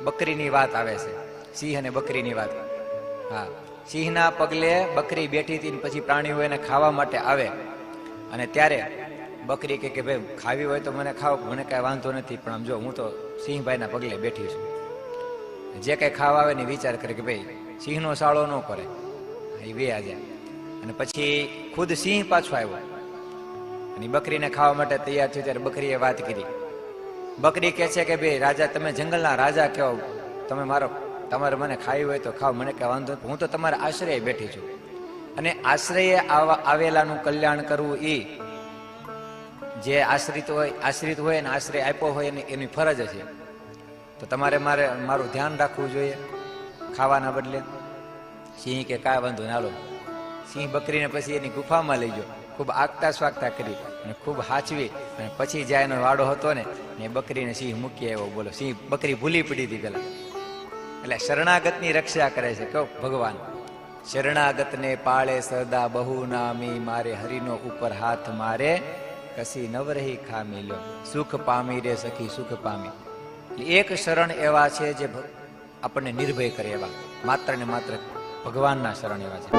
બકરીની વાત આવે છે, સિંહ અને બકરીની વાત. હા, સિંહના પગલે બકરી બેઠી હતી, પછી પ્રાણીઓ એને ખાવા માટે આવે અને ત્યારે બકરી કે ભાઈ ખાવી હોય તો મને ખાવ, મને કાંઈ વાંધો નથી, પણ આમ જો હું તો સિંહભાઈના પગલે બેઠી છું. જે કાંઈ ખાવા આવે ને વિચાર કરે કે ભાઈ સિંહનો સાળો ન કરે, એ વે આજે. અને પછી ખુદ સિંહ પાછો આવ્યો અને બકરીને ખાવા માટે તૈયાર થયો ત્યારે બકરીએ વાત કરી. બકરી કહે છે કે ભાઈ રાજા, તમે જંગલના રાજા કહો, તમે તમારે મને ખાવી હોય તો ખાવ, મને કાંઈ વાંધો નથી, હું તો તમારા આશ્રય બેઠી છું. અને આશ્રયે આવેલાનું કલ્યાણ કરવું એ જે આશ્રિત હોય અને આશ્રય આપ્યો હોય એની ફરજ છે. તો તમારે મારું ધ્યાન રાખવું જોઈએ ખાવાના બદલે. સિંહ કે કાંઈ વાંધો ના લો. સિંહ બકરીને પછી એની ગુફામાં લઈ ગયો, ખૂબ આગતા સ્વાગતા કરી અને ખૂબ હાચવી, અને પછી જ્યાં એનો વાડો હતો ને એ બકરીને સિંહ મૂકી આવ્યો. બોલો, સિંહ બકરી ભૂલી પડી હતી પેલા. એટલે શરણાગતની રક્ષા કરે છે કહો ભગવાન. શરણાગતને પાળે સદા બહુ નામી, મારે હરિનો ઉપર હાથ મારે કસી નવરહી ખામી લો. સુખ પામી રે સખી સુખ પામી. એક શરણ એવા છે જે આપણને નિર્ભય કરે એવા, માત્ર ને માત્ર ભગવાનના શરણ એવા છે.